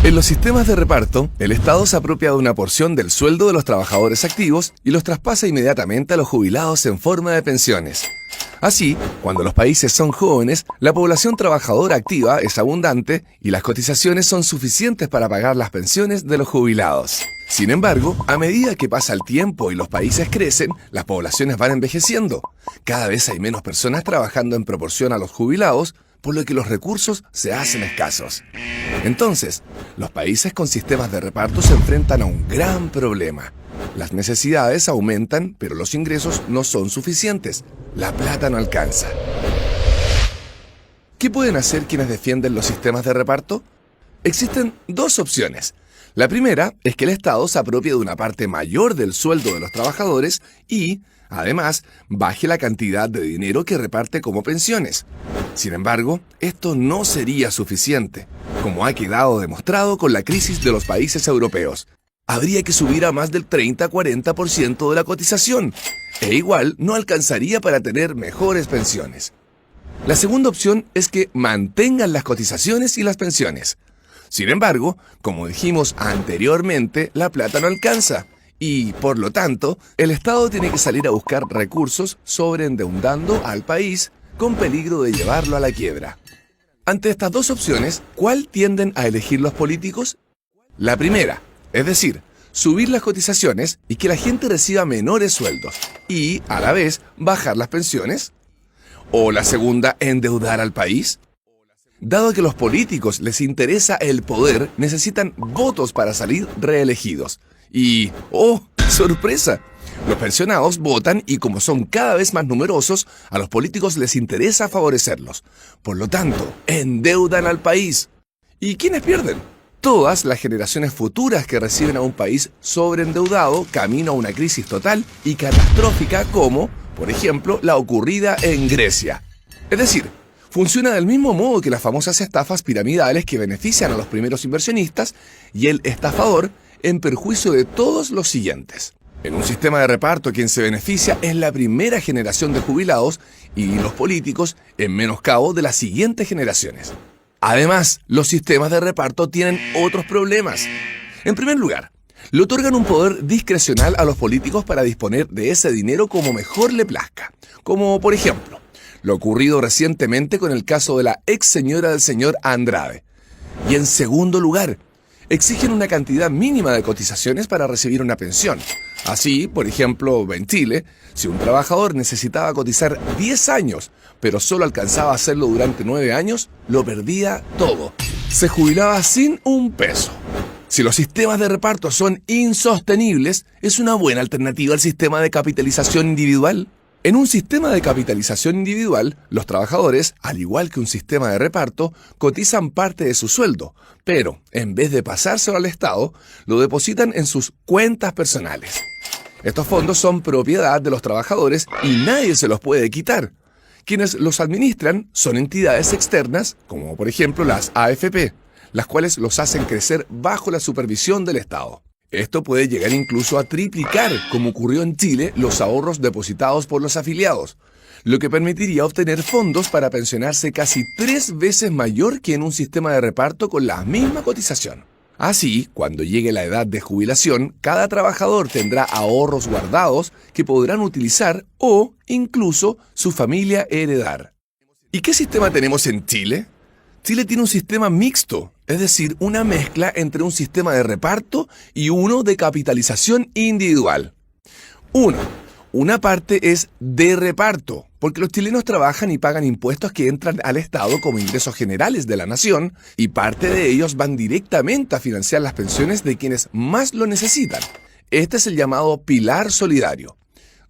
En los sistemas de reparto, el Estado se apropia de una porción del sueldo de los trabajadores activos y los traspasa inmediatamente a los jubilados en forma de pensiones. Así, cuando los países son jóvenes, la población trabajadora activa es abundante y las cotizaciones son suficientes para pagar las pensiones de los jubilados. Sin embargo, a medida que pasa el tiempo y los países crecen, las poblaciones van envejeciendo. Cada vez hay menos personas trabajando en proporción a los jubilados, por lo que los recursos se hacen escasos. Entonces, los países con sistemas de reparto se enfrentan a un gran problema. Las necesidades aumentan, pero los ingresos no son suficientes. La plata no alcanza. ¿Qué pueden hacer quienes defienden los sistemas de reparto? Existen dos opciones. La primera es que el Estado se apropie de una parte mayor del sueldo de los trabajadores y, además, baje la cantidad de dinero que reparte como pensiones. Sin embargo, esto no sería suficiente, como ha quedado demostrado con la crisis de los países europeos. Habría que subir a más del 30-40% de la cotización, e igual no alcanzaría para tener mejores pensiones. La segunda opción es que mantengan las cotizaciones y las pensiones. Sin embargo, como dijimos anteriormente, la plata no alcanza y, por lo tanto, el Estado tiene que salir a buscar recursos sobreendeudando al país con peligro de llevarlo a la quiebra. Ante estas dos opciones, ¿cuál tienden a elegir los políticos? La primera, es decir, subir las cotizaciones y que la gente reciba menores sueldos y, a la vez, bajar las pensiones. ¿O la segunda, endeudar al país? Dado que a los políticos les interesa el poder, necesitan votos para salir reelegidos. Y, ¡oh, sorpresa! Los pensionados votan y como son cada vez más numerosos, a los políticos les interesa favorecerlos. Por lo tanto, endeudan al país. ¿Y quiénes pierden? Todas las generaciones futuras que reciben a un país sobreendeudado camino a una crisis total y catastrófica como, por ejemplo, la ocurrida en Grecia. Es decir, funciona del mismo modo que las famosas estafas piramidales que benefician a los primeros inversionistas y el estafador en perjuicio de todos los siguientes. En un sistema de reparto quien se beneficia es la primera generación de jubilados y los políticos en menoscabo de las siguientes generaciones. Además, los sistemas de reparto tienen otros problemas. En primer lugar, le otorgan un poder discrecional a los políticos para disponer de ese dinero como mejor le plazca. Como, por ejemplo, lo ocurrido recientemente con el caso de la ex señora del señor Andrade. Y en segundo lugar, exigen una cantidad mínima de cotizaciones para recibir una pensión. Así, por ejemplo, en Chile, si un trabajador necesitaba cotizar 10 años, pero solo alcanzaba a hacerlo durante 9 años, lo perdía todo. Se jubilaba sin un peso. Si los sistemas de reparto son insostenibles, ¿es una buena alternativa al sistema de capitalización individual? En un sistema de capitalización individual, los trabajadores, al igual que un sistema de reparto, cotizan parte de su sueldo, pero en vez de pasárselo al Estado, lo depositan en sus cuentas personales. Estos fondos son propiedad de los trabajadores y nadie se los puede quitar. Quienes los administran son entidades externas, como por ejemplo las AFP, las cuales los hacen crecer bajo la supervisión del Estado. Esto puede llegar incluso a triplicar, como ocurrió en Chile, los ahorros depositados por los afiliados, lo que permitiría obtener fondos para pensionarse casi 3 veces mayor que en un sistema de reparto con la misma cotización. Así, cuando llegue la edad de jubilación, cada trabajador tendrá ahorros guardados que podrán utilizar o, incluso, su familia heredar. ¿Y qué sistema tenemos en Chile? Chile tiene un sistema mixto, es decir, una mezcla entre un sistema de reparto y uno de capitalización individual. Una parte es de reparto, porque los chilenos trabajan y pagan impuestos que entran al Estado como ingresos generales de la nación, y parte de ellos van directamente a financiar las pensiones de quienes más lo necesitan. Este es el llamado pilar solidario.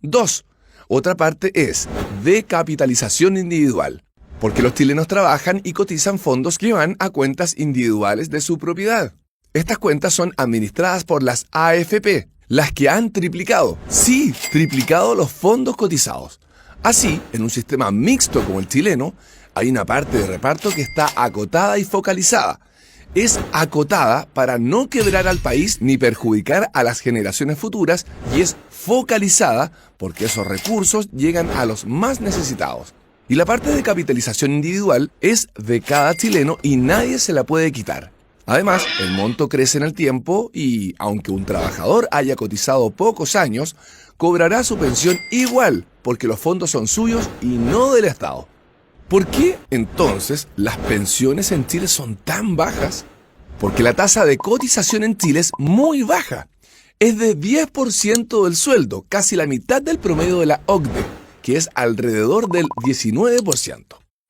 2. Otra parte es de capitalización individual, porque los chilenos trabajan y cotizan fondos que van a cuentas individuales de su propiedad. Estas cuentas son administradas por las AFP, las que han triplicado los fondos cotizados. Así, en un sistema mixto como el chileno, hay una parte de reparto que está acotada y focalizada. Es acotada para no quebrar al país ni perjudicar a las generaciones futuras y es focalizada porque esos recursos llegan a los más necesitados. Y la parte de capitalización individual es de cada chileno y nadie se la puede quitar. Además, el monto crece en el tiempo y, aunque un trabajador haya cotizado pocos años, cobrará su pensión igual, porque los fondos son suyos y no del Estado. ¿Por qué, entonces, las pensiones en Chile son tan bajas? Porque la tasa de cotización en Chile es muy baja. Es de 10% del sueldo, casi la mitad del promedio de la OCDE, que es alrededor del 19%.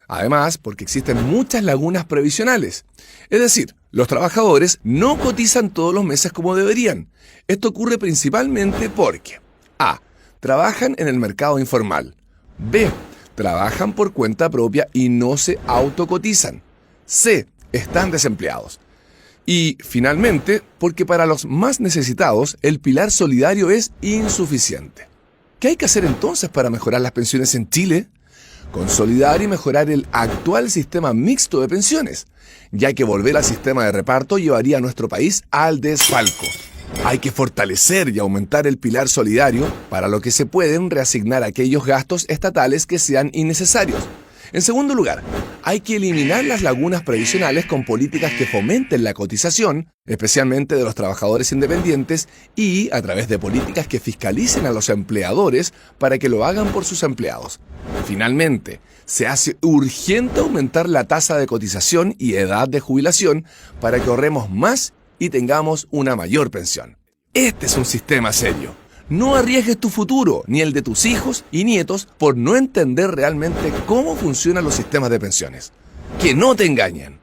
Además, porque existen muchas lagunas previsionales. Es decir, los trabajadores no cotizan todos los meses como deberían. Esto ocurre principalmente porque A. Trabajan en el mercado informal. B. Trabajan por cuenta propia y no se autocotizan. C. Están desempleados. Y, finalmente, porque para los más necesitados, el pilar solidario es insuficiente. ¿Qué hay que hacer entonces para mejorar las pensiones en Chile? Consolidar y mejorar el actual sistema mixto de pensiones, ya que volver al sistema de reparto llevaría a nuestro país al desfalco. Hay que fortalecer y aumentar el pilar solidario, para lo que se pueden reasignar aquellos gastos estatales que sean innecesarios. En segundo lugar, hay que eliminar las lagunas previsionales con políticas que fomenten la cotización, especialmente de los trabajadores independientes, y a través de políticas que fiscalicen a los empleadores para que lo hagan por sus empleados. Finalmente, se hace urgente aumentar la tasa de cotización y edad de jubilación para que ahorremos más y tengamos una mayor pensión. Este es un sistema serio. No arriesgues tu futuro, ni el de tus hijos y nietos, por no entender realmente cómo funcionan los sistemas de pensiones. ¡Que no te engañen!